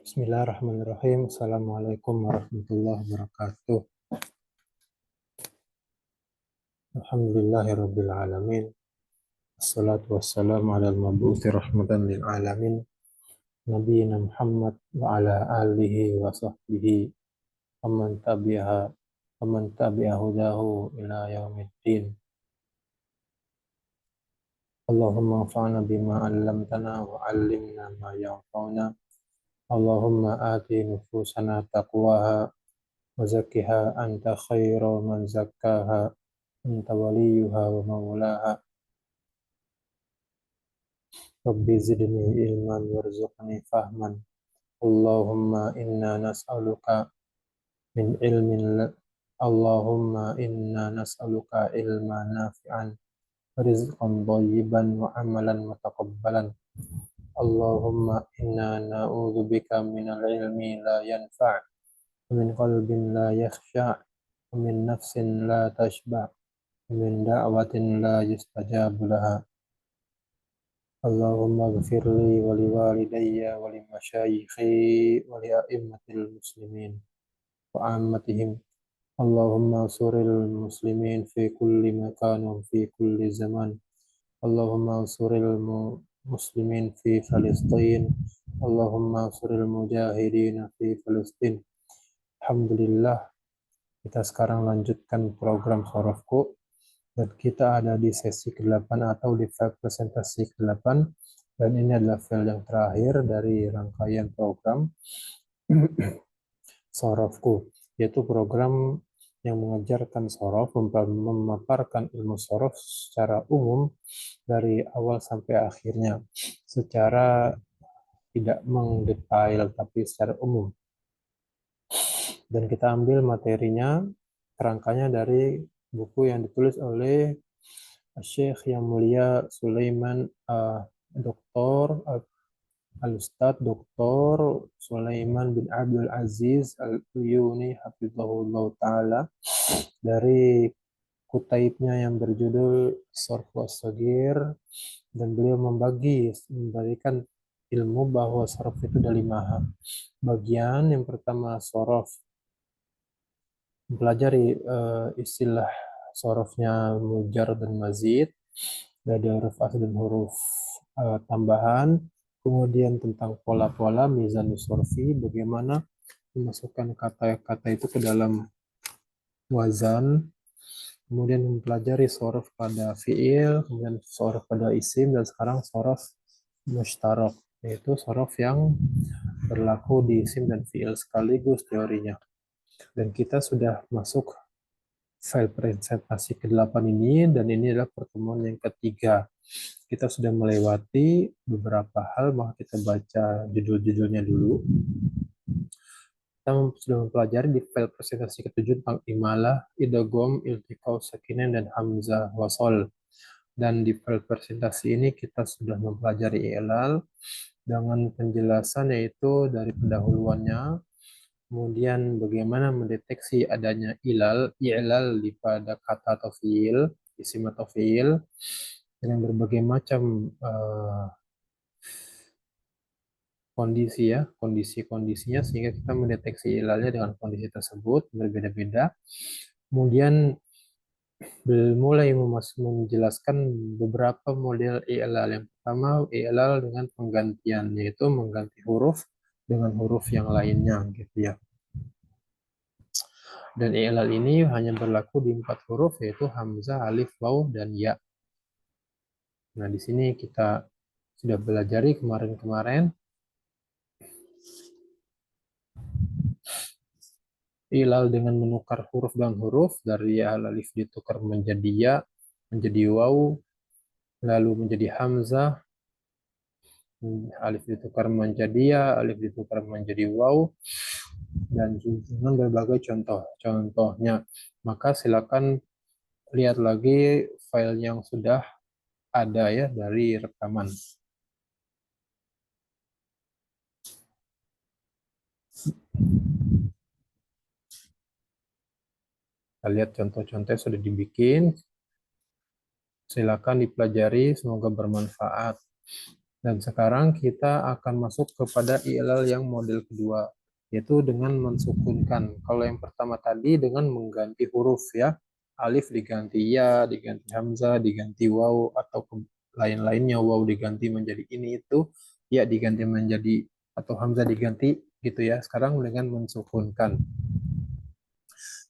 Bismillahirrahmanirrahim. Assalamualaikum warahmatullahi wabarakatuh. Alhamdulillahirabbil alamin. Assalatu wassalamu ala al-mabuthi rahmatan lil alamin. Nabiyina Muhammad wa ala alihi wa sahbihi wa man tabi'a hudahu ila yaumiddin. Allahumma anfa'na bima 'allamtana wa 'allimna ma yanfa'una. Allahumma ati nufusana taqwaha wa zakkiha anta khairu man zakkaha anta waliyuha wa maulaha. Rabbi zidni ilman warzuqni fahman. Allahumma inna nas'aluka min ilmin Allahumma inna nas'aluka ilman nafi'an, rizqan thayyiban wa amalan mutaqabbalan. Allahumma inna na'udzubika minal ilmi la yanfa', wa min qalbin la yakhsha', wa min nafsin la tashba', wa min da'watin la yustajabu laha. Allahumma ghfirli wa liwalidayya wa limasyayikhi wa li'a'immatil muslimin wa ammatihim. Allahumma ansuril muslimin fi kulli makan wa fi kulli zaman. Allahumma ansuril muslimin fi Palestin. Allahumma ansuril mujahidin fi Palestin. Alhamdulillah, kita sekarang lanjutkan program Sorofku. Dan kita ada di sesi ke-8 atau di file presentasi ke-8, dan ini adalah file yang terakhir dari rangkaian program Sorofku, yaitu program yang mengajarkan sorof, memaparkan ilmu sorof secara umum dari awal sampai akhirnya, secara tidak mendetail tapi secara umum. Dan kita ambil materinya, kerangkanya dari buku yang ditulis oleh Syekh yang mulia Sulaiman Dr. Al-Ustadz Dr. Sulaiman bin Abdul Aziz Al-Uyuni hafizahullah ta'ala, dari kutaibnya yang berjudul Sorf was-Saghir, dan beliau memberikan ilmu bahwa sorof itu ada 5 bagian. Yang pertama sorof, mempelajari istilah sorofnya mujar dan mazid, dari huruf asli dan huruf tambahan. Kemudian tentang pola-pola mizan sorfi, bagaimana memasukkan kata-kata itu ke dalam wazan. Kemudian mempelajari sorof pada fiil, kemudian sorof pada isim, dan sekarang sorof mushtarak, yaitu sorof yang berlaku di isim dan fiil sekaligus teorinya. Dan kita sudah masuk file presentasi ke-8 ini, dan ini adalah pertemuan yang ketiga. Kita sudah melewati beberapa hal, maka kita baca judul-judulnya dulu. Kita sudah mempelajari di file presentasi ke-7 tentang imalah, idgham, iltiqau sakinain, dan hamzah wasol. Dan di file presentasi ini kita sudah mempelajari i'lal dengan penjelasan, yaitu dari pendahuluannya, kemudian bagaimana mendeteksi adanya i'lal pada kata atau fiil, isim atau fiil, dengan berbagai macam kondisi ya, kondisi-kondisinya, sehingga kita mendeteksi ilalnya dengan kondisi tersebut berbeda-beda. Kemudian mulai menjelaskan beberapa model i'lal. Yang pertama, i'lal dengan penggantian, yaitu mengganti huruf dengan huruf yang lainnya gitu ya. Dan i'lal ini hanya berlaku di 4 huruf, yaitu hamzah, alif, waw, dan ya. Nah, di sini kita sudah belajar kemarin-kemarin. I'lal dengan menukar huruf dan huruf, dari ya alif ditukar menjadi ya, menjadi waw, lalu menjadi hamzah, alif ditukar menjadi ya, alif ditukar menjadi waw, dan dengan berbagai contohnya. Maka silakan lihat lagi file yang sudah ada ya dari rekaman. Kita lihat contoh-contoh yang sudah dibikin. Silakan dipelajari, semoga bermanfaat. Dan sekarang kita akan masuk kepada i'lal yang model kedua, yaitu dengan mensukunkan. Kalau yang pertama tadi dengan mengganti huruf ya, alif diganti ya, diganti hamzah, diganti waw, atau lain-lainnya, waw diganti menjadi ini itu, ya diganti menjadi, atau hamzah diganti gitu ya. Sekarang dengan mensukunkan.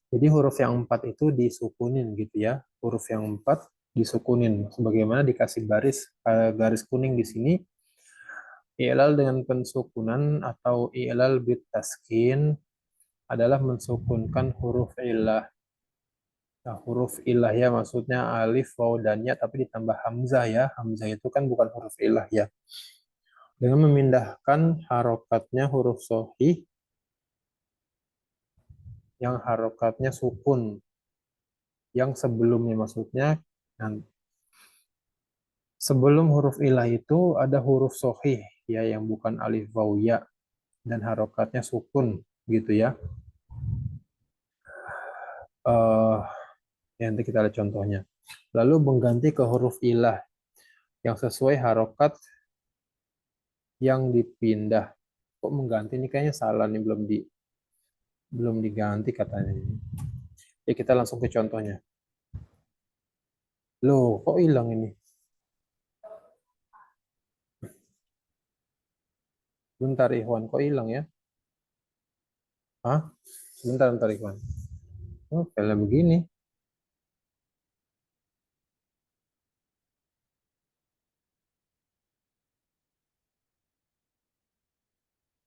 Jadi huruf yang 4 itu disukunin gitu ya. Huruf yang 4 disukunin. Sebagaimana dikasih garis kuning di sini. I'lal dengan pensukunan atau i'lal bitaskin adalah mensukunkan huruf illah. Nah, huruf illah ya maksudnya alif, waw, dan ya, tapi ditambah hamzah ya. Hamzah itu kan bukan huruf illah ya. Dengan memindahkan harokatnya huruf sohih yang harokatnya sukun. Yang sebelumnya maksudnya, nah, sebelum huruf ilah itu ada huruf sohih ya yang bukan alif, waw, ya, dan harokatnya sukun gitu ya. Eh nanti kita lihat contohnya. Lalu mengganti ke huruf ilah yang sesuai harokat yang dipindah. Kok mengganti ini kayaknya salah nih, belum diganti katanya. Ya kita langsung ke contohnya. Loh, kok hilang ini? Bentar Ikhwan, kok hilang ya? Hah? Bentar Ikhwan. Oh, kayak begini.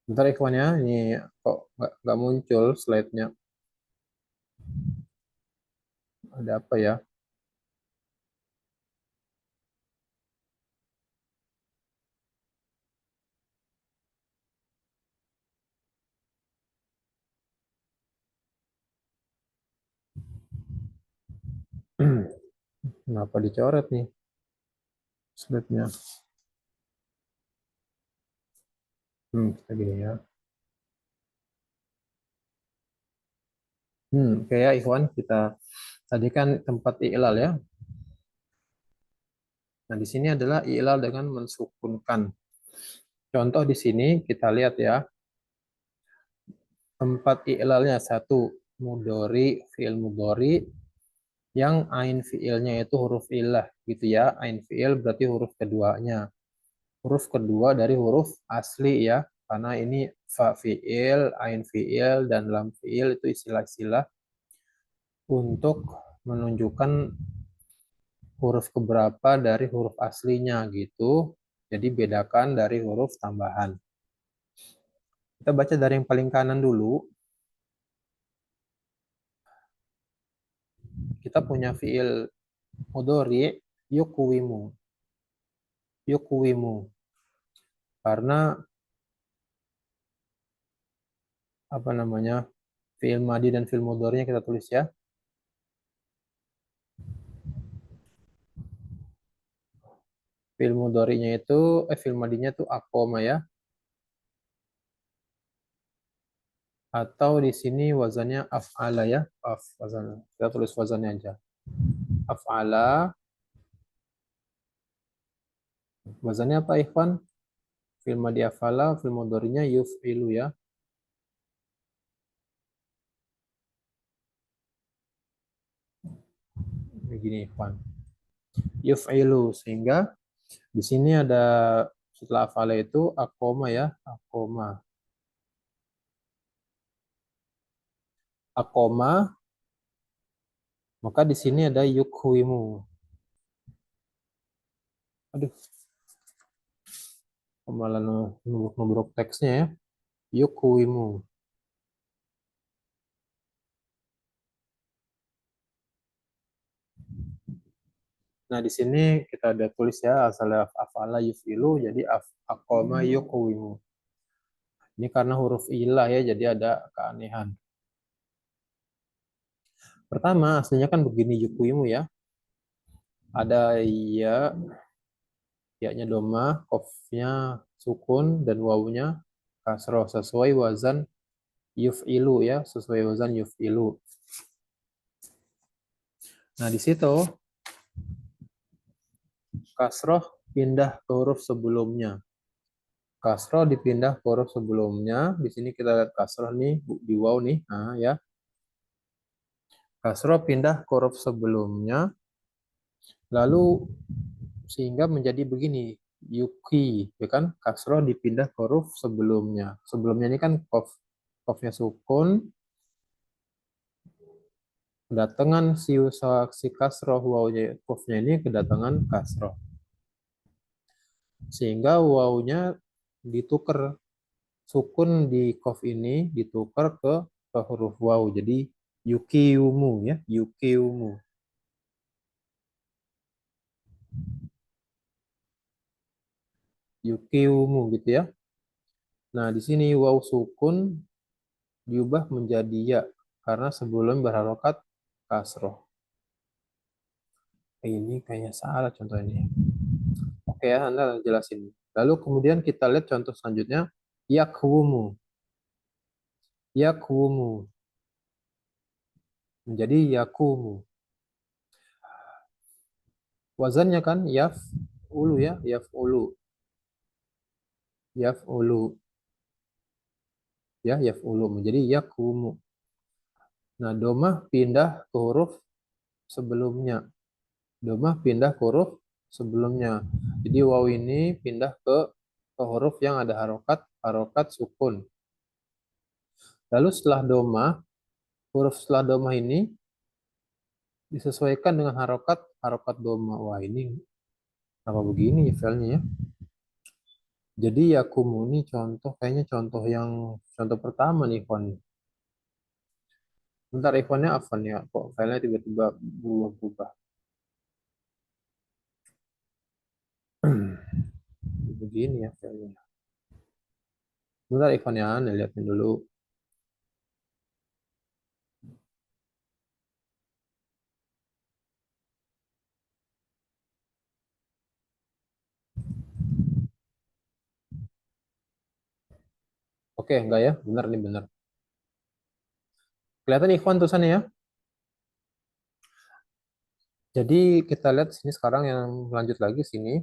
Bentar Ikhwan ya, ini kok nggak muncul slide-nya. Ada apa ya? Kenapa dicoret nih slide-nya? Kita gini ya. Kayak Ikhwan, kita tadi kan tempat i'lal ya. Nah, di sini adalah i'lal dengan mensukunkan. Contoh di sini kita lihat ya. Tempat i'lalnya satu, mudori, fi'il mudori, yang ain fi'ilnya itu huruf ilah gitu ya. Ain fi'il berarti huruf keduanya. Huruf kedua dari huruf asli ya. Karena ini fa fi'il, ain fi'il, dan lam fi'il itu istilah-istilah untuk menunjukkan huruf keberapa dari huruf aslinya gitu. Jadi bedakan dari huruf tambahan. Kita baca dari yang paling kanan dulu. Kita punya fi'il mudhari yukwimu. Yukwimu. Karena apa namanya? Fi'il madi dan fi'il mudhari'nya kita tulis ya. Fi'il mudhari'nya itu fi'il madinya itu aqoma ya. Atau di sini wazannya af'ala ya. Wazan. Kita tulis wazannya aja. Af'ala. Wazannya apa Ikhwan? Fi'il madi af'ala, fi'il mudhari'nya yuf'ilu ya. Begini Ikhwan. Yuf'ilu, sehingga di sini ada setelah af'ala itu aqoma ya. Aqoma. Aqoma. Maka di sini ada yukwimu. Aduh, malah nubruk teksnya ya. Yukwimu. Nah, di sini kita ada tulis ya asal afala yufilu jadi akoma yukwimu. Ini karena huruf ilah ya, jadi ada keanehan. Pertama, aslinya kan begini yukwimu ya. Ada ya, ya-nya doma, kofnya sukun, dan wawunya kasroh sesuai wazan yuf'ilu ya, sesuai wazan yuf'ilu. Nah, di situ kasroh pindah ke huruf sebelumnya. Kasroh dipindah ke huruf sebelumnya. Di sini kita lihat kasroh nih di waw nih. Nah, ya. Kasroh pindah ke huruf sebelumnya. Lalu sehingga menjadi begini. Yuki, ya kan? Kasroh dipindah ke huruf sebelumnya. Sebelumnya ini kan kof. Kofnya sukun. Kedatangan si kasroh wawnya kofnya ini kedatangan kasroh. Sehingga wawnya ditukar. Sukun di kof ini ditukar ke huruf waw. Jadi yukiumu ya, yukiumu. Yukiumu gitu ya. Nah, di sini waw sukun diubah menjadi ya karena sebelum berharokat kasroh. Ini kayaknya salah contoh ini. Oke ya, Anda jelasin. Lalu kemudian kita lihat contoh selanjutnya. Yakwumu. Yakwumu. Menjadi yakumu. Wazannya kan yaf ulu ya, yaf ulu. Yaf ulu. Ya, yaf ulu menjadi yakumu. Nah, domah pindah ke huruf sebelumnya. Domah pindah ke huruf sebelumnya. Jadi waw ini pindah ke huruf yang ada harokat sukun. Lalu setelah domah, huruf setelah domah ini disesuaikan dengan harokat domah. Wah, ini apa begini ya filenya ya? Jadi yakumu ini contoh kayaknya contoh pertama nih Ikhwan. Bentar Ikhwannya Afan ya, kok filenya tiba-tiba berubah-ubah. Begini ya filenya. Bentar Ikhwannya, nih lihatin dulu. Oke, enggak ya? Benar nih, benar. Kelihatan Ikhwan tulisannya ya? Jadi kita lihat sini sekarang yang lanjut lagi sini.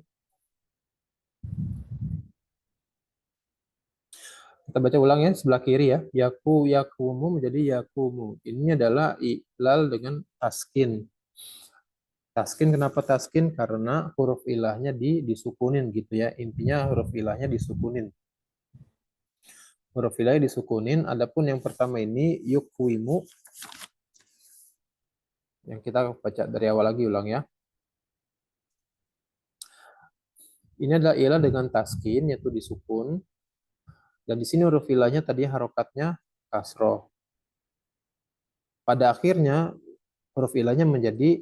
Kita baca ulang ya sebelah kiri ya. Yakumu menjadi yakumu. Ini adalah iklal dengan taskin. Taskin kenapa taskin? Karena huruf ilahnya disukunin gitu ya. Intinya huruf ilahnya disukunin. Huruf ilahnya disukunin. Adapun yang pertama ini yukwimu. Yang kita baca dari awal lagi ulang ya. Ini adalah ilah dengan taskin yaitu disukun. Dan di sini huruf ilahnya tadi harokatnya kasroh. Pada akhirnya huruf ilahnya menjadi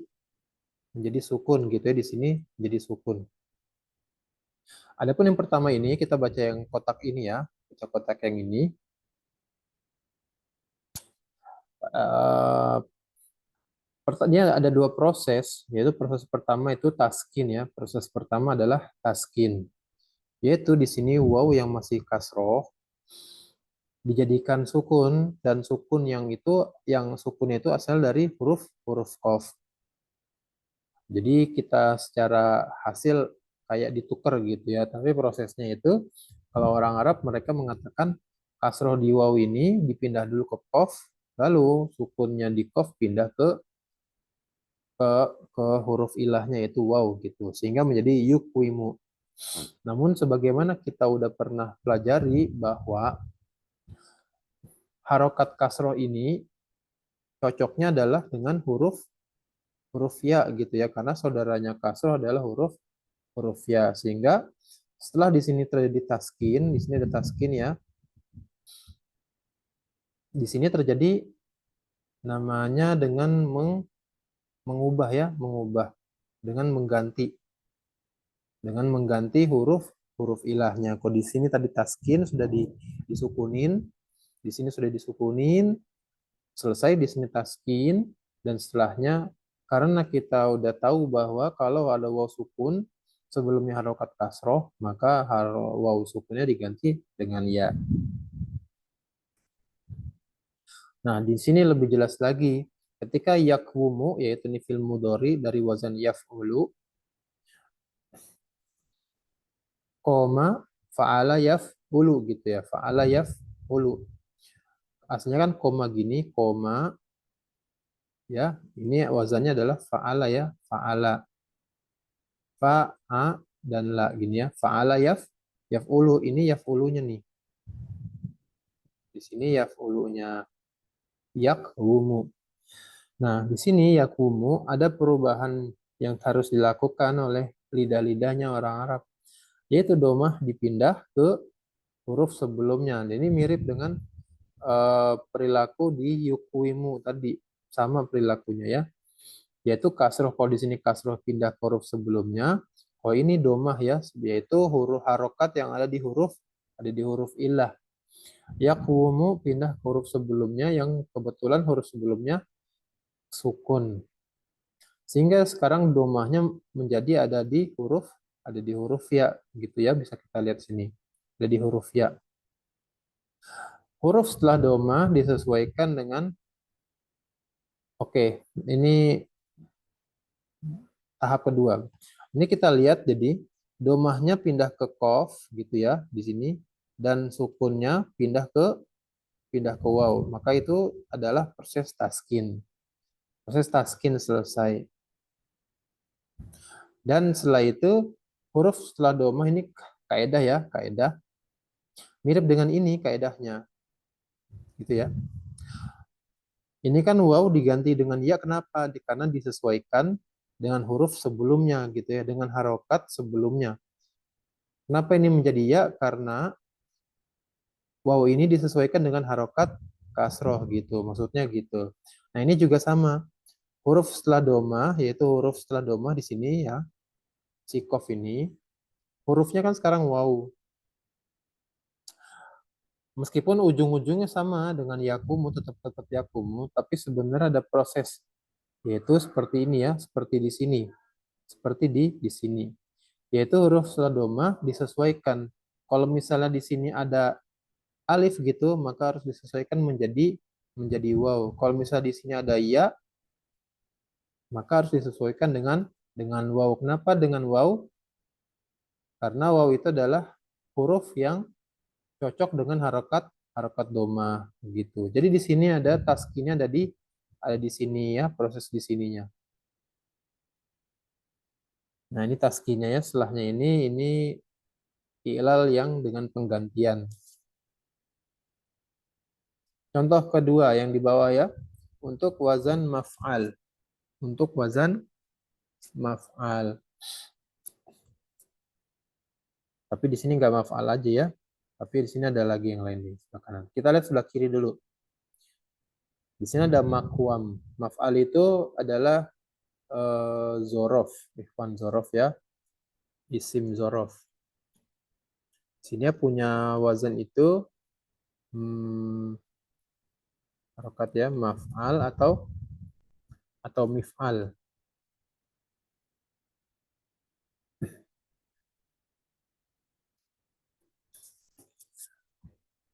sukun gitu ya, di sini jadi sukun. Adapun yang pertama ini kita baca yang kotak ini ya, baca kotak yang ini. Dia ada dua proses, yaitu proses pertama itu taskin ya. Proses pertama adalah taskin, yaitu di sini waw yang masih kasroh dijadikan sukun dan sukun yang sukunnya itu asal dari huruf huruf kof. Jadi kita secara hasil kayak ditukar gitu ya. Tapi prosesnya itu kalau orang Arab mereka mengatakan kasroh di waw ini dipindah dulu ke kof, lalu sukunnya di kof pindah ke ke huruf ilahnya yaitu waw gitu. Sehingga menjadi yukwimu. Namun sebagaimana kita udah pernah pelajari bahwa harokat kasroh ini cocoknya adalah dengan huruf huruf ya gitu ya karena saudaranya kasroh adalah huruf huruf ya sehingga setelah di sini terjadi taskin, di sini ada taskin ya. Di sini terjadi namanya dengan mengubah ya, mengubah dengan mengganti huruf huruf ilahnya. Kok di sini tadi taskin sudah disukunin, di sini sudah disukunin, selesai di sini taskin dan setelahnya karena kita udah tahu bahwa kalau ada waw sukun sebelumnya harokat kasroh, maka waw sukunnya diganti dengan ya. Nah, di sini lebih jelas lagi. Ketika yakwumu, yaitu ini fil mudhari dari wazan yaf'ulu, koma, fa'ala yaf'ulu gitu ya. Fa'ala yaf'ulu. Aslinya kan koma gini, koma, ya. Ini wazannya adalah fa'ala ya. Fa'ala. Fa'a dan la gini ya. Fa'ala yaf'ulu. Ini yaf'ulunya nih. Di sini yaf'ulunya. Yakhumu. Nah, di sini yakumu ada perubahan yang harus dilakukan oleh lidah-lidahnya orang Arab, yaitu domah dipindah ke huruf sebelumnya. Ini mirip dengan perilaku di yukuimu tadi, sama perilakunya ya, yaitu kasroh. Kalau di sini kasroh pindah ke huruf sebelumnya, kalau ini domah ya, yaitu huruf harokat yang ada di huruf ilah. Yakumu pindah ke huruf sebelumnya yang kebetulan huruf sebelumnya sukun. Sehingga sekarang domahnya menjadi ada di huruf ya gitu ya, bisa kita lihat sini. Ada di huruf ya. Huruf setelah domah disesuaikan dengan ini tahap kedua. Ini kita lihat jadi domahnya pindah ke kof gitu ya di sini dan sukunnya pindah ke waw. Maka itu adalah proses taskin. Proses taskin selesai. Dan setelah itu huruf setelah domah ini kaidah ya, kaidah. Mirip dengan ini kaidahnya. Gitu ya. Ini kan waw diganti dengan ya, kenapa? Karena disesuaikan dengan huruf sebelumnya gitu ya, dengan harokat sebelumnya. Kenapa ini menjadi ya? Karena waw ini disesuaikan dengan harokat kasroh gitu, maksudnya gitu. Nah ini juga sama, huruf setelah domah, yaitu huruf setelah domah di sini ya, si kof ini, hurufnya kan sekarang waw. Meskipun ujung-ujungnya sama dengan yakumu, tetap yakumu, tapi sebenarnya ada proses, yaitu seperti ini ya, seperti di sini, seperti di sini, yaitu huruf setelah domah disesuaikan. Kalau misalnya di sini ada alif gitu, maka harus disesuaikan menjadi waw. Kalau misalnya di sini ada ya, maka harus disesuaikan dengan waw. Kenapa dengan waw? Karena waw itu adalah huruf yang cocok dengan harokat doma gitu. Jadi di sini ada taskinnya ada di sini ya, proses di sininya. Nah, ini taskinnya ya, setelahnya ini i'lal yang dengan penggantian. Contoh kedua yang di bawah ya, untuk wazan maf'al. Untuk wazan maf'al. Tapi di sini nggak maf'al aja ya. Tapi di sini ada lagi yang lain di sebelah kanan. Kita lihat sebelah kiri dulu. Di sini ada makwam. Maf'al itu adalah zorof. Ikhwan zorof ya. Isim zorof. Sini punya wazan itu harokat ya, maf'al atau mif'al.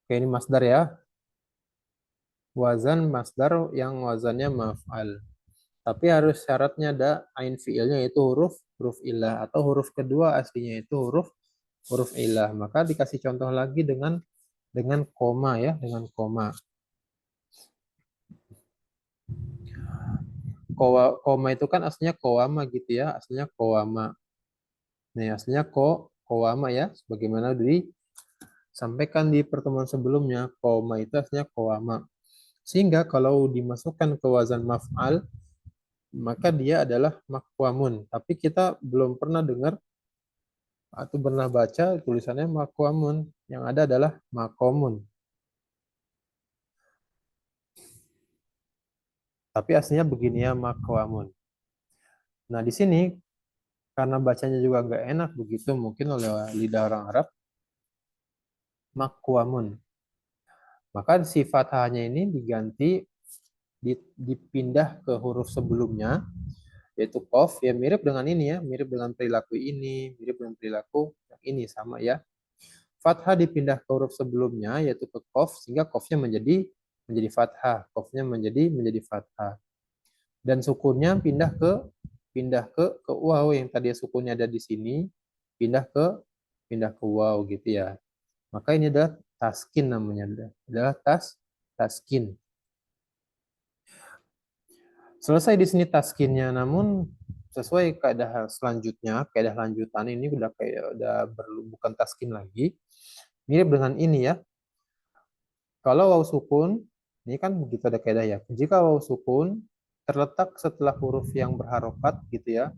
Oke, ini masdar ya. Wazan masdar yang wazannya maf'al. Tapi harus syaratnya ada ain fiilnya, yaitu huruf ilah, atau huruf kedua aslinya itu huruf ilah. Maka dikasih contoh lagi dengan koma ya, dengan koma. Koma itu kan aslinya kowama gitu ya, aslinya kowama. Nih aslinya kowama ya, sebagaimana disampaikan di pertemuan sebelumnya, koma itu aslinya kowama. Sehingga kalau dimasukkan ke wazan maf'al, maka dia adalah makwamun. Tapi kita belum pernah dengar atau pernah baca tulisannya makwamun. Yang ada adalah makomun. Tapi aslinya begini ya, makwamun. Nah di sini karena bacanya juga nggak enak begitu mungkin oleh lidah orang Arab, makwamun. Maka si fathahnya ini diganti, dipindah ke huruf sebelumnya, yaitu kof, ya mirip dengan ini ya, mirip dengan perilaku ini, mirip dengan perilaku yang ini, sama ya. Fathah dipindah ke huruf sebelumnya, yaitu ke kof, sehingga kofnya menjadi fathah, kofnya menjadi fathah. Dan sukunnya pindah ke waw, yang tadi sukunnya ada di sini, pindah ke pindah ke waw gitu ya. Maka ini adalah taskin namanya, adalah taskin. Selesai di sini taskinnya, namun sesuai kaidah selanjutnya, kaidah lanjutan ini udah kayak bukan taskin lagi. Mirip dengan ini ya. Kalau waw sukun, ini kan begitu ada kaidah ya. Jika waw sukun terletak setelah huruf yang berharokat gitu ya,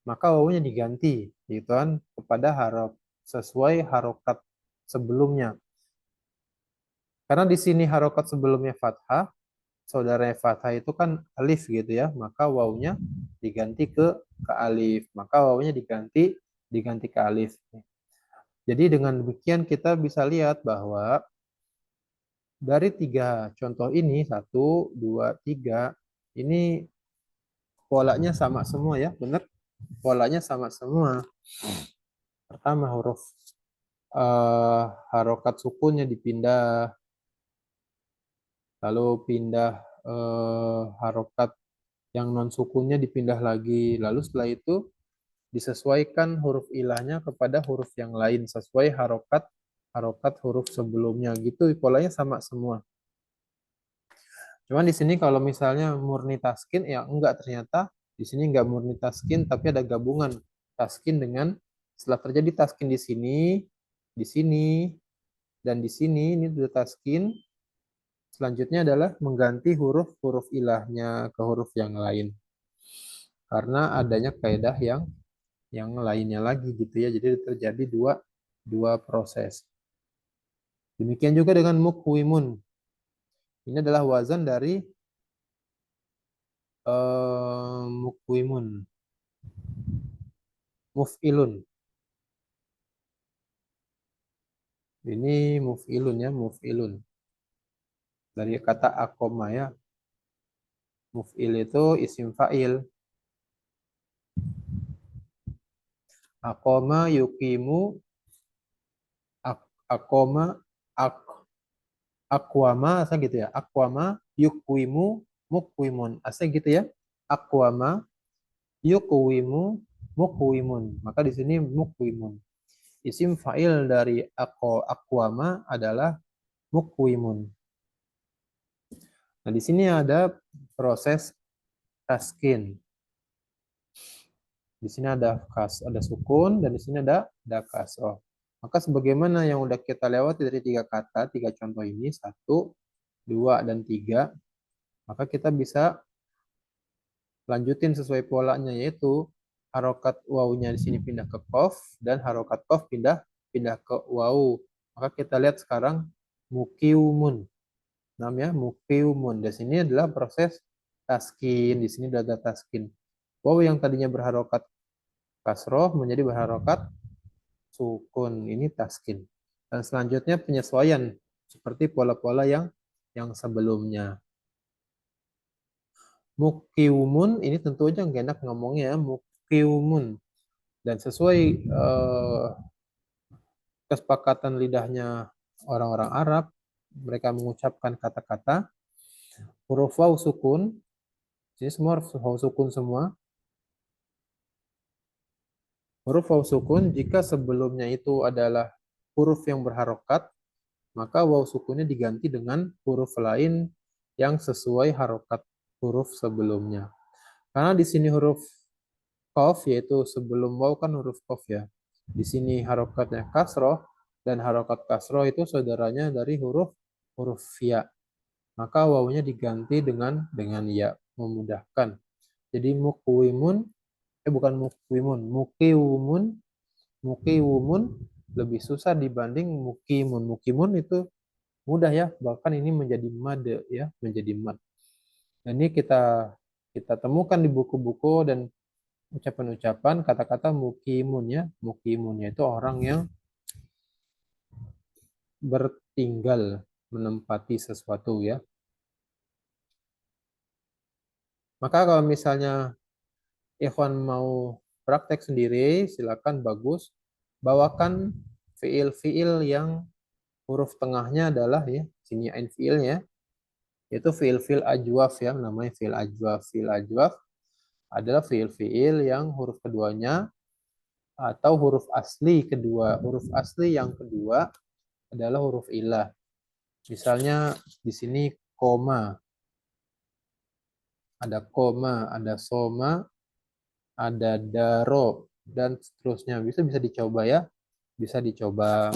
maka wawunya diganti gitu kan kepada sesuai harokat sebelumnya. Karena di sini harokat sebelumnya fathah, saudaranya fathah itu kan alif gitu ya, maka wawunya diganti ke alif, maka wawunya diganti ke alif. Jadi dengan demikian kita bisa lihat bahwa dari 3 contoh ini, 1, 2, 3, ini polanya sama semua ya, benar? Polanya sama semua. Pertama huruf harokat sukunnya dipindah, lalu pindah harokat yang non sukunnya dipindah lagi, lalu setelah itu disesuaikan huruf ilahnya kepada huruf yang lain sesuai harokat huruf sebelumnya gitu, polanya sama semua. Cuman di sini kalau misalnya murni taskin ya enggak, ternyata di sini enggak murni taskin tapi ada gabungan taskin dengan setelah terjadi taskin di sini dan di sini ini sudah taskin. Selanjutnya adalah mengganti huruf-huruf ilahnya ke huruf yang lain. Karena adanya kaidah yang lainnya lagi gitu ya. Jadi terjadi dua proses. Demikian juga dengan mukwimun. Ini adalah wazan dari mukwimun. Muf'ilun. Ini muf'ilun ya, muf'ilun. Dari kata akoma ya. Muf'il itu isim fa'il. Akoma yukimu, akoma, ak, akwama, asal gitu ya. Akwama yukwimu, mukwimun. Asal gitu ya. Akwama yukwimu, mukwimun. Maka di sini mukwimun. Isim fa'il dari akwama adalah mukwimun. Nah, di sini ada proses taskin. Di sini ada sukun dan di sini ada kasroh. Maka sebagaimana yang udah kita lewati dari 3 kata, 3 contoh ini, 1, 2, dan 3, maka kita bisa lanjutin sesuai polanya, yaitu harokat wawunya di sini pindah ke kof dan harokat kof pindah ke wawu. Maka kita lihat sekarang mukiumun. Namanya mukiumun. Di sini adalah proses taskin. Di sini ada taskin. Wawu yang tadinya berharokat kasroh menjadi berharokat sukun. Ini taskin. Dan selanjutnya penyesuaian seperti pola-pola yang sebelumnya. Mukiumun ini tentu aja nggak enak ngomongnya ya, mukiumun. Dan sesuai kesepakatan lidahnya orang-orang Arab, mereka mengucapkan kata-kata huruf waw sukun. Ini semua huruf waw sukun semua. Huruf waw sukun jika sebelumnya itu adalah huruf yang berharokat, maka waw sukunnya diganti dengan huruf lain yang sesuai harokat huruf sebelumnya. Karena di sini huruf qaf, yaitu sebelum waw kan huruf qaf ya. Di sini harokatnya kasroh, dan harokat kasroh itu saudaranya dari huruf ya. Maka wawunya diganti dengan ya, memudahkan. Jadi mukwimun, bukan mukwimun, mukiwumun, mukiwumun lebih susah dibanding mukimun. Mukimun itu mudah ya, bahkan ini menjadi mad ya, menjadi mad. Dan ini kita temukan di buku-buku dan ucapan-ucapan kata-kata mukimun ya. Mukimunnya itu orang yang bertinggal, menempati sesuatu ya. Maka kalau misalnya Ikhwan mau praktek sendiri, silakan, bagus. Bawakan fiil-fiil yang huruf tengahnya adalah ya, sini ain fiilnya, yaitu fiil-fiil ajwaf ya, namanya fiil ajwaf. Fiil ajwaf adalah fiil-fiil yang huruf keduanya atau huruf asli kedua. Huruf asli yang kedua adalah huruf ilah. Misalnya di sini koma, ada soma, ada daro, dan seterusnya. Bisa bisa dicoba ya, bisa dicoba.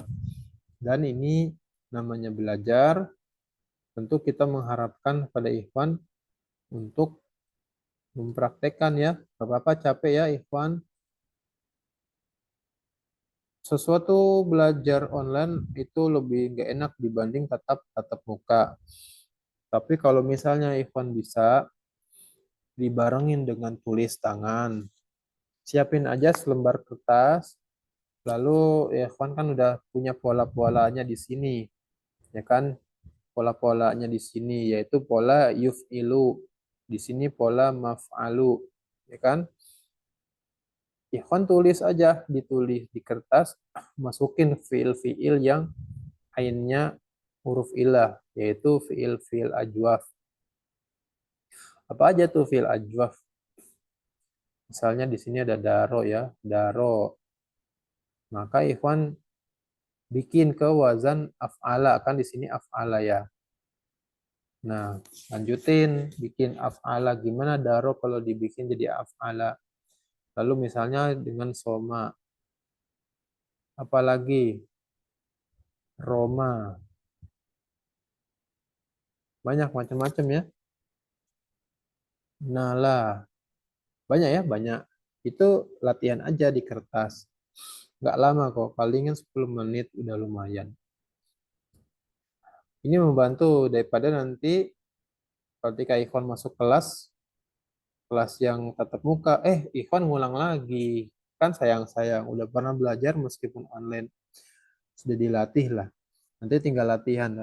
Dan ini namanya belajar. Tentu kita mengharapkan pada Ikhwan untuk mempraktekkan ya. Gak apa-apa capek ya Ikhwan. Sesuatu belajar online itu lebih gak enak dibanding tatap muka. Tapi kalau misalnya Ikhwan bisa dibarengin dengan tulis tangan, siapin aja selembar kertas, lalu Ikhwan kan udah punya pola-polanya di sini, ya kan? Pola-polanya di sini yaitu pola yuf'ilu, di sini pola maf'alu, ya kan? Ikhwan tulis aja, ditulis di kertas, masukin fiil-fiil yang ainnya huruf ilah, yaitu fiil-fiil ajwaf. Apa aja tuh fiil ajwaf? Misalnya di sini ada daro ya, daro. Maka Ikhwan bikin ke wazan af'ala, kan di sini af'ala ya. Nah, lanjutin bikin af'ala. Gimana daro kalau dibikin jadi af'ala? Lalu misalnya dengan soma, apalagi Roma, banyak macam-macam ya. Nala, banyak ya, banyak. Itu latihan aja di kertas. Nggak lama kok, palingan 10 menit udah lumayan. Ini membantu daripada nanti ketika Ikhwan masuk kelas, kelas yang tatap muka, Ikhwan ngulang lagi. Kan sayang-sayang, udah pernah belajar meskipun online. Sudah dilatih lah. Nanti tinggal latihan.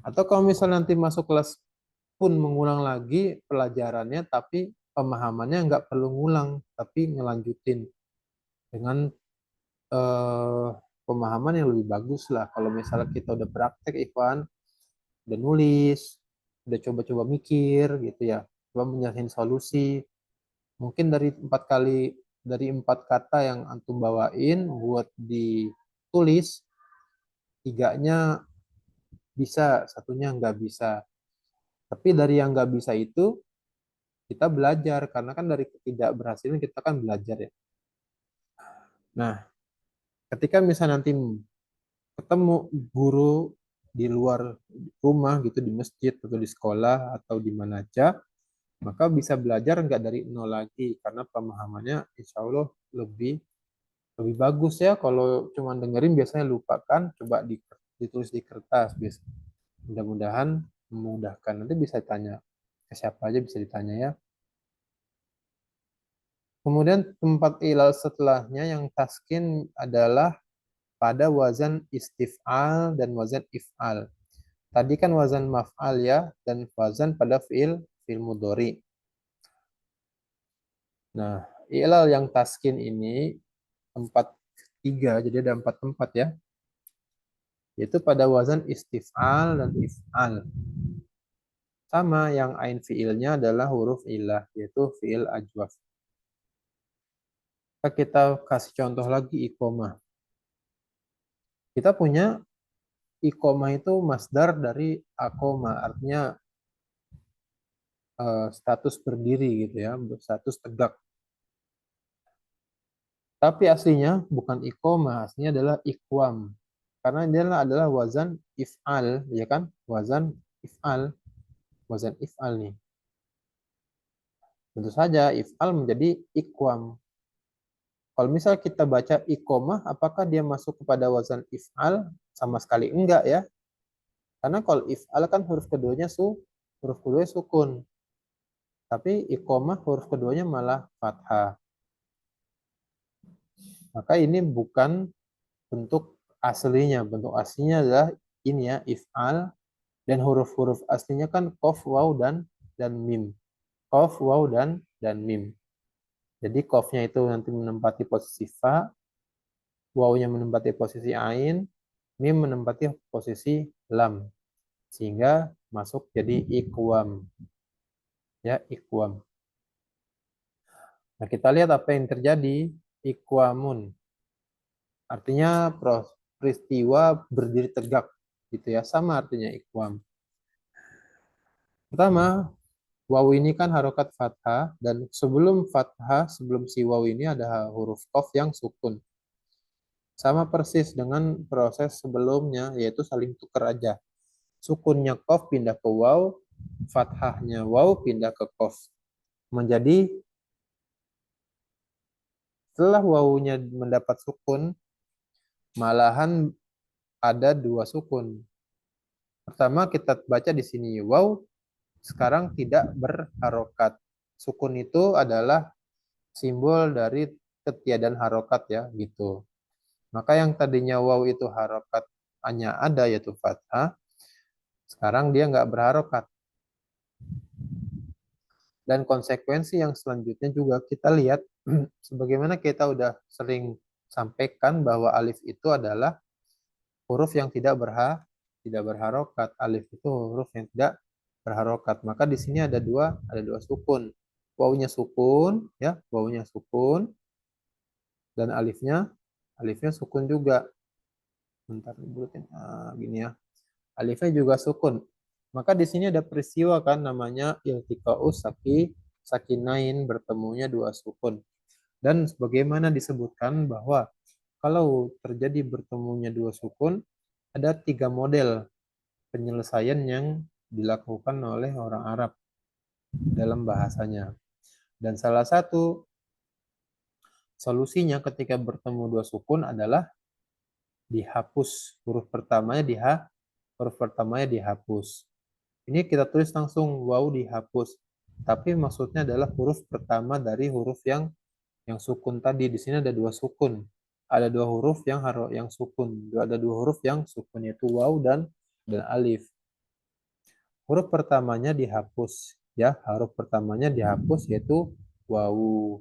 Atau kalau misalnya nanti masuk kelas pun mengulang lagi pelajarannya, tapi pemahamannya nggak perlu ngulang, tapi ngelanjutin dengan eh, pemahaman yang lebih bagus lah. Kalau misalnya kita udah praktek, Ikhwan, udah nulis, udah coba-coba mikir gitu ya, coba menyelesaikan solusi. Mungkin dari empat kata yang antum bawain buat ditulis, tiganya bisa, satunya nggak bisa. Tapi dari yang nggak bisa itu kita belajar, karena kan dari ketidakberhasilan kita kan belajar ya. Nah, ketika misalnya nanti ketemu guru di luar rumah gitu, di masjid atau di sekolah atau di mana aja, maka bisa belajar nggak dari nol lagi, karena pemahamannya insya Allah lebih lebih bagus ya. Kalau cuma dengerin biasanya lupa kan, coba ditulis di kertas, mudah-mudahan memudahkan. Nanti bisa tanya ke siapa aja, bisa ditanya ya. Kemudian tempat ilal setelahnya yang taskin adalah pada wazan istif'al dan wazan if'al. Tadi kan wazan maf'al ya, dan wazan pada fi'il mudhari. Nah, ilal yang taskin ini tempat tiga, jadi ada empat tempat ya, yaitu pada wazan istif'al dan if'al. Sama yang ain fi'ilnya adalah huruf ilah, yaitu fi'il ajwaf. Kita kasih contoh lagi iqomah. Kita punya iqomah itu masdar dari akoma, artinya status berdiri gitu ya, status tegak. Tapi aslinya bukan iqomah, aslinya adalah iqwam. Karena dia adalah wazan if'al, ya kan? Wazan if'al, wazan if'al nih. Tentu saja if'al menjadi iqwam. Kalau misal kita baca iqomah, apakah dia masuk kepada wazan if'al? Sama sekali enggak ya. Karena kalau if'al kan huruf keduanya sukun. Tapi iqomah huruf keduanya malah fathah. Maka ini bukan bentuk aslinya. Bentuk aslinya adalah ini ya, if'al, dan huruf-huruf aslinya kan qaf, waw, dan mim. Qaf, waw, dan mim. Jadi qafnya itu nanti menempati posisi fa, wawnya menempati posisi ain, mim menempati posisi lam. Sehingga masuk jadi iqwam. Ya, iqwam. Nah, kita lihat apa yang terjadi. iqwamun. Artinya peristiwa berdiri tegak gitu ya. Sama artinya iqwam. Pertama, waw ini kan harokat fathah dan sebelum fathah, sebelum si waw ini ada huruf qaf yang sukun. Sama persis dengan proses sebelumnya yaitu saling tukar aja. Sukunnya qaf pindah ke waw, fathahnya waw pindah ke qaf. Menjadi setelah wawunya mendapat sukun, malahan ada dua sukun. Pertama kita baca di sini waw sekarang tidak berharokat. Sukun itu adalah simbol dari ketiadaan harokat ya gitu. Maka yang tadinya waw itu harokat hanya ada yaitu fathah, sekarang dia nggak berharokat. Dan konsekuensi yang selanjutnya juga kita lihat, sebagaimana kita udah sering sampaikan bahwa alif itu adalah huruf yang tidak berharokat. Alif itu huruf yang tidak berharokat. Maka di sini ada dua sukun. Wawunya sukun, ya, wawunya sukun, dan alifnya sukun juga. Bentar, buletin. Gini ya. Alifnya juga sukun. Maka di sini ada peristiwa kan namanya iltiqa'us sakinain, bertemunya dua sukun. Dan sebagaimana disebutkan bahwa kalau terjadi bertemunya dua sukun, ada tiga model penyelesaian yang dilakukan oleh orang Arab dalam bahasanya. Dan salah satu solusinya ketika bertemu dua sukun adalah dihapus. Huruf pertamanya dihapus. Ini kita tulis langsung waw dihapus. Tapi maksudnya adalah huruf pertama dari huruf yang sukun tadi. Di sini ada dua sukun. Ada dua huruf yang sukun. Ada dua huruf yang sukun yaitu waw dan alif. Huruf pertamanya dihapus ya. Huruf pertamanya dihapus yaitu waw.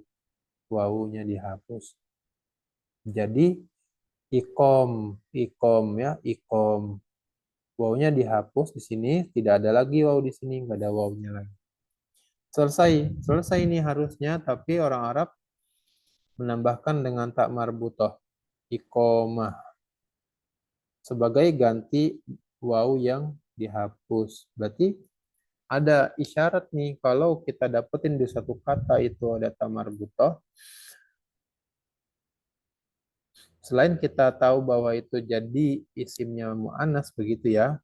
Wawunya dihapus. Jadi ikom ya, ikom. Wawunya dihapus di sini, tidak ada lagi waw di sini, nggak ada wawunya lagi. Selesai ini harusnya, tapi orang Arab menambahkan dengan tak marbutoh, ikomah, sebagai ganti waw yang dihapus. Berarti ada isyarat nih, kalau kita dapetin di satu kata itu ada tak marbutoh, selain kita tahu bahwa itu jadi isimnya mu'annas begitu ya,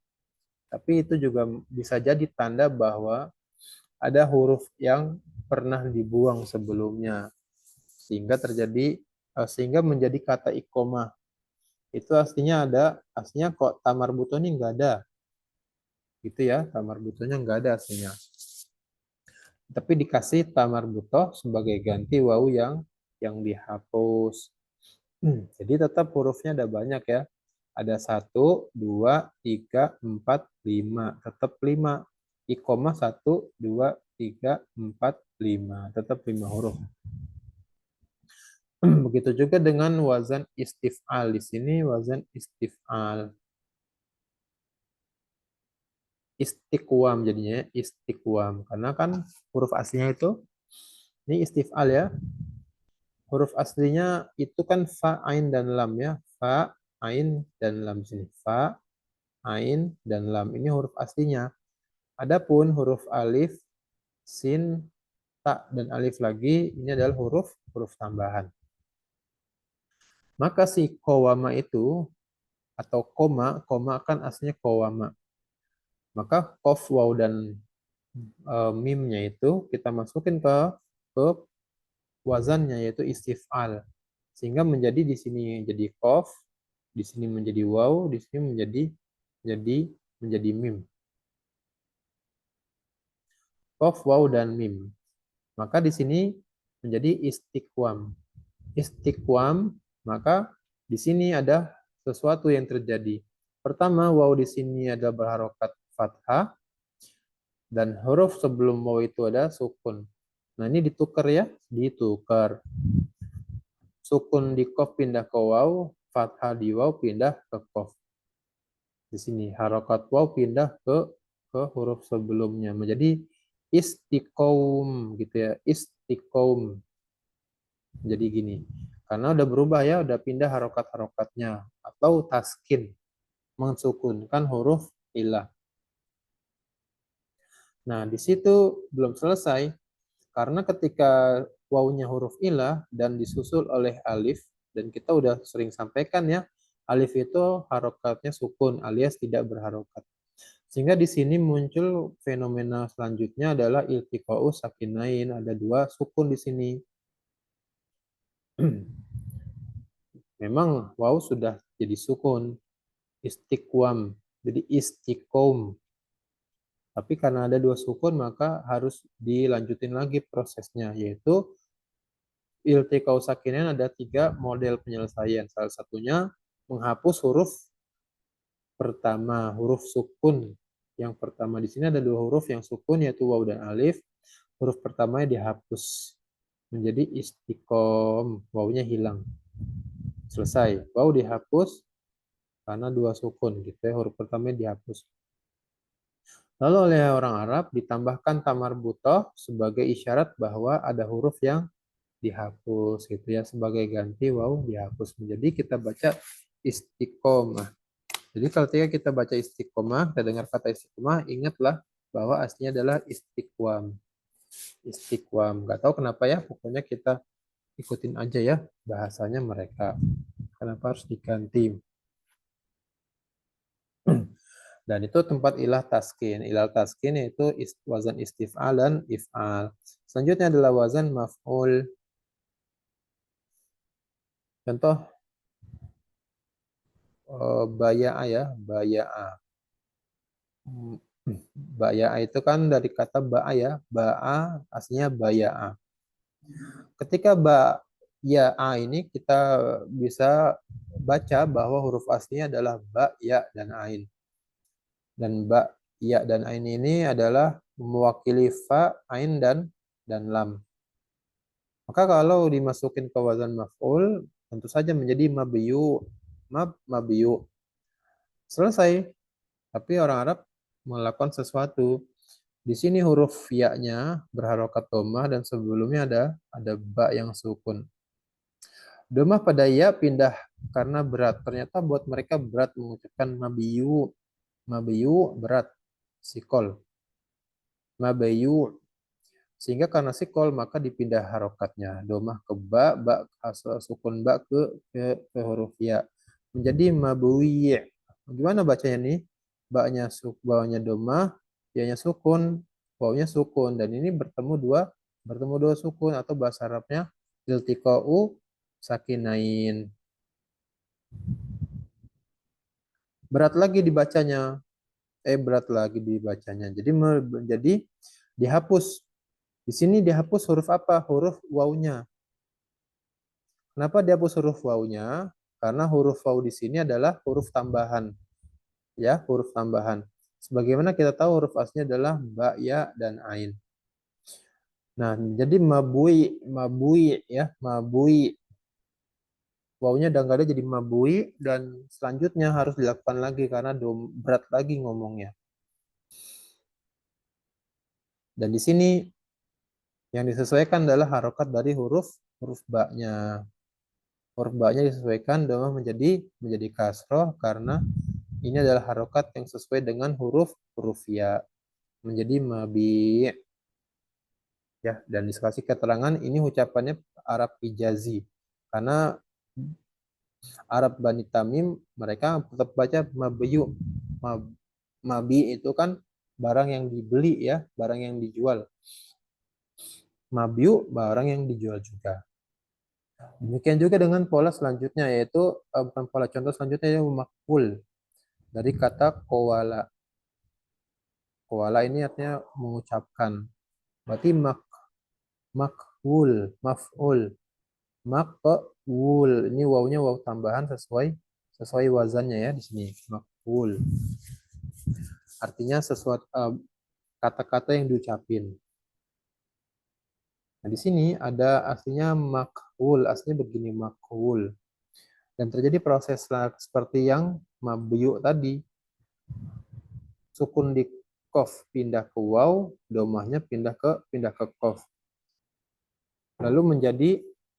tapi itu juga bisa jadi tanda bahwa ada huruf yang pernah dibuang sebelumnya sehingga menjadi kata ikomah. Itu aslinya kok tamar buto ini nggak ada. Gitu ya, tamar butonya nggak ada aslinya. Tapi dikasih tamar buto sebagai ganti waw yang dihapus. Jadi tetap hurufnya ada banyak ya. Ada 1, 2, 3, 4, 5. Tetap 5. Ikomah 1, 2, 3, 4, 5. Tetap 5 huruf. Begitu juga dengan wazan istif'al. Di sini wazan istif'al. Istiqwam jadinya istiqwam. Karena kan huruf aslinya itu, ini istif'al ya. Huruf aslinya itu kan fa, ain, dan lam ya. Fa, ain, dan lam sini. Fa, ain, dan lam. Ini huruf aslinya. Adapun huruf alif, sin, ta, dan alif lagi, ini adalah huruf tambahan. Maka si kowama itu, atau koma kan aslinya kowama. Maka kof, waw, dan mimnya itu kita masukin ke wazannya yaitu istif'al. Sehingga menjadi di sini jadi kof, di sini menjadi waw, di sini menjadi mim. Kof, waw, dan mim. Maka di sini menjadi istiqwam. Istiqwam, maka di sini ada sesuatu yang terjadi. Pertama, waw di sini ada berharokat fathah, dan huruf sebelum waw itu ada sukun. Nah, ini ditukar ya, ditukar. Sukun di kof pindah ke waw, fathah di waw pindah ke kof. Di sini harokat waw pindah ke huruf sebelumnya menjadi istiqom gitu ya, istiqom. Jadi gini. Karena udah berubah ya, udah pindah harokat-harokatnya. Atau taskin, mensukunkan huruf ilah. Nah, di situ belum selesai. Karena ketika wawunya huruf ilah dan disusul oleh alif, dan kita udah sering sampaikan ya, alif itu harokatnya sukun alias tidak berharokat. Sehingga di sini muncul fenomena selanjutnya adalah iltiqa'u sakinain. Ada dua sukun di sini. Memang waw sudah jadi sukun, istiqwam, jadi istiqom. Tapi karena ada dua sukun maka harus dilanjutin lagi prosesnya, yaitu iltiqa'u sakinain ada tiga model penyelesaian. Salah satunya menghapus huruf pertama, huruf sukun. Yang pertama di sini ada dua huruf yang sukun yaitu waw dan alif. Huruf pertamanya dihapus menjadi istiqom, wawunya hilang. Selesai. Waw dihapus karena dua sukun gitu ya. Huruf pertamanya dihapus. Lalu oleh orang Arab ditambahkan tamar butoh sebagai isyarat bahwa ada huruf yang dihapus gitu ya, sebagai ganti waw dihapus menjadi kita baca istiqomah. Jadi kalau kita baca istiqomah, kita dengar kata istiqomah, ingatlah bahwa aslinya adalah istiqwam. Istiqwam. Gak tahu kenapa ya, pokoknya kita ikutin aja ya bahasanya mereka. Kenapa harus diganti? Dan itu tempat ilah taskin. Ilah taskin yaitu wazan istif'al dan if'al. Selanjutnya adalah wazan maf'ul. Contoh baya'a ya, baya'a. Baya'a itu kan dari kata ba'a ya, ba'a aslinya baya'a. Ketika baya'a ini kita bisa baca bahwa huruf aslinya adalah ba, ya, dan ain. Dan ba, ya, dan ain ini adalah mewakili fa, ain, dan lam. Maka kalau dimasukin ke wazan maf'ul, tentu saja menjadi mabiyu, mabiyu. Selesai. Tapi orang Arab melakukan sesuatu. Di sini huruf ya-nya berharokat domah dan sebelumnya ada ba yang sukun. Domah pada ya pindah karena berat. Ternyata buat mereka berat mengucapkan mabiyu. Mabiyu berat. Sikol. Mabiyu. Sehingga karena sikol maka dipindah harokatnya. Domah ke ba sukun ba ke huruf ya. Menjadi mabuyi. Gimana bacanya nih? Bawahnya domah, ya-nya sukun, wawnya sukun. Dan ini bertemu dua sukun atau bahasa Arabnya iltiqa'u sakinain. Berat lagi dibacanya. Berat lagi dibacanya. Jadi menjadi dihapus. Di sini dihapus huruf apa? Huruf wawnya. Kenapa dihapus huruf wawnya? Karena huruf waw di sini adalah huruf tambahan. Ya, huruf tambahan. Sebagaimana kita tahu huruf aslinya adalah ba, ya, dan ain. Nah, jadi mabui ya, mabui. Wawunya udah nggak ada jadi mabui dan selanjutnya harus dilakukan lagi karena berat lagi ngomongnya. Dan di sini yang disesuaikan adalah harokat dari huruf ba-nya. Huruf ba-nya disesuaikan dengan menjadi kasroh karena ini adalah harokat yang sesuai dengan huruf ya, menjadi mabi. Ya, dan dikasih keterangan ini ucapannya Arab Hijazi. Karena Arab Bani Tamim mereka tetap baca mabiyu. Mabi itu kan barang yang dibeli ya, barang yang dijual. Mabiyu barang yang dijual juga. Demikian juga dengan pola selanjutnya yaitu bukan pola contoh selanjutnya yaitu makul dari kata kowala. Kowala ini artinya mengucapkan. Berarti makhul, maf'ul. Maqul. Ini wawnya waw tambahan sesuai wazannya ya di sini. Maqul. Artinya sesuatu kata-kata yang diucapin. Nah, di sini ada aslinya maqul, aslinya begini maqul. Dan terjadi proses seperti yang mabiyu tadi. Sukun di kof pindah ke waw, domahnya pindah ke kof. Lalu menjadi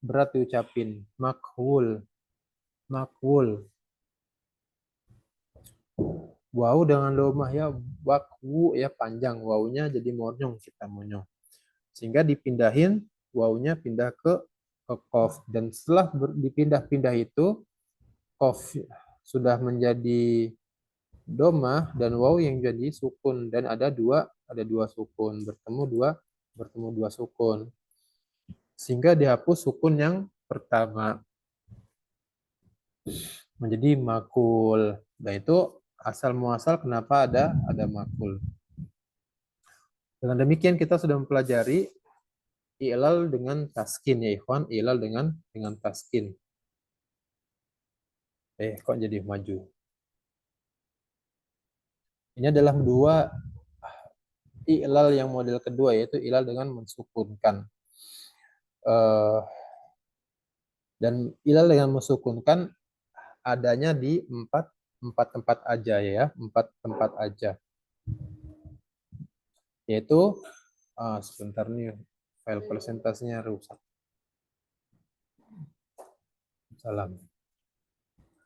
berat diucapin. Makhul. Makhul. Wau dengan domah ya, wakwu ya panjang. Waunya jadi monyong, kita monyong. Sehingga dipindahin, waunya pindah ke kof. Dan setelah dipindah-pindah itu, kof sudah menjadi domah dan waw yang jadi sukun. Dan ada dua sukun. Bertemu dua sukun. Sehingga dihapus sukun yang pertama. Menjadi makul. Dan itu asal muasal kenapa ada makul. Dengan demikian kita sudah mempelajari i'lal dengan taskin ya ikhwan, i'lal dengan taskin. Kok jadi maju? Ini adalah dua i'lal yang model kedua, yaitu i'lal dengan mensukunkan. Dan i'lal dengan mensukunkan adanya di empat tempat aja ya, 4 tempat aja. Yaitu sebentar nih, file presentasinya rusak. Salam.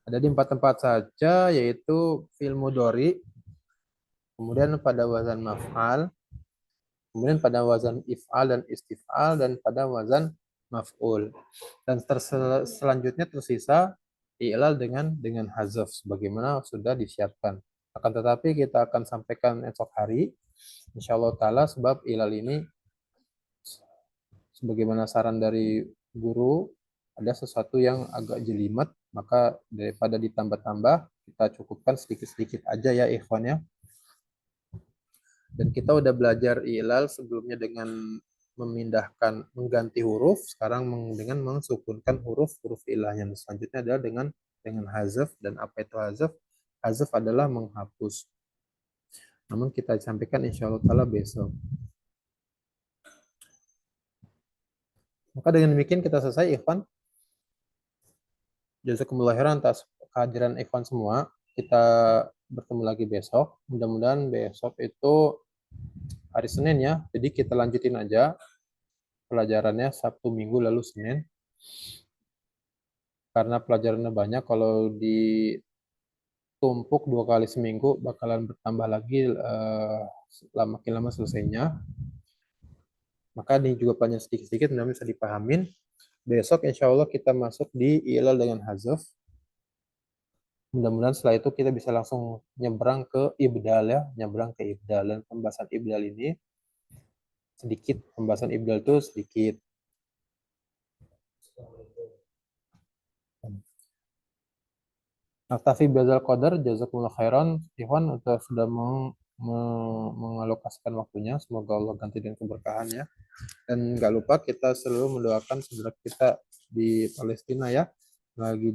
Ada di 4 tempat saja, yaitu fi'il mudhari, kemudian pada wazan maf'al, kemudian pada wazan if'al dan istif'al, dan pada wazan maf'ul. Dan selanjutnya tersisa i'lal dengan hazaf sebagaimana sudah disiapkan. Akan tetapi kita akan sampaikan esok hari insyaallah taala, sebab i'lal ini sebagaimana saran dari guru, ada sesuatu yang agak jelimet, maka daripada ditambah-tambah, kita cukupkan sedikit-sedikit aja ya ikhwan ya. Dan kita udah belajar i'lal sebelumnya dengan mengganti huruf, sekarang dengan mensukunkan huruf ilahnya. Selanjutnya adalah dengan hazaf. Dan apa itu hazaf? Hazaf adalah menghapus. Namun kita sampaikan insya Allah taala besok. Maka dengan demikian kita selesai ikhwan. Jazakumullah khairan atas kehadiran ikhwan semua. Kita bertemu lagi besok. Mudah-mudahan besok itu hari Senin ya. Jadi kita lanjutin aja pelajarannya Sabtu, Minggu, lalu Senin. Karena pelajarannya banyak, kalau ditumpuk 2 kali seminggu bakalan bertambah lagi makin lama selesainya. Maka ini juga panjang sedikit-sedikit, namun bisa dipahamin. Besok insya Allah kita masuk di i'lal dengan hazaf. Mudah-mudahan setelah itu kita bisa langsung nyebrang ke ibdal ya, nyebrang ke ibdal. Dan pembahasan ibdal ini sedikit, pembahasan ibdal itu sedikit. Naktafi bihadzal qadar, jazakumullah khairan. Ikhwan untuk sudah mengalokasikan waktunya. Semoga Allah ganti dengan keberkahan ya. Dan nggak lupa kita selalu mendoakan saudara kita di Palestina ya, lagi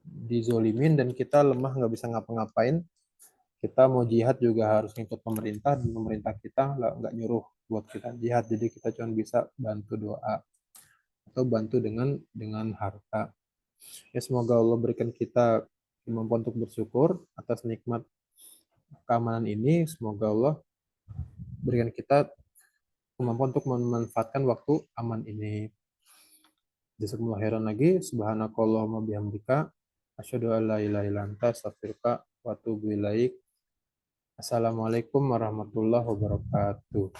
dizolimin dan kita lemah nggak bisa ngapa-ngapain. Kita mau jihad juga harus ngikut pemerintah, dan pemerintah kita nggak nyuruh buat kita jihad. Jadi kita cuma bisa bantu doa atau bantu dengan harta. Ya semoga Allah berikan kita kemampuan untuk bersyukur atas nikmat keamanan ini. Semoga Allah berikan kita kemampuan untuk memanfaatkan waktu aman ini. Jazakumullah khairan lagi. Subhanakallahumma bihamdika asyhadu an la ilaha illa anta astaghfiruka wa atubu ilaik. Assalamualaikum warahmatullahi wabarakatuh.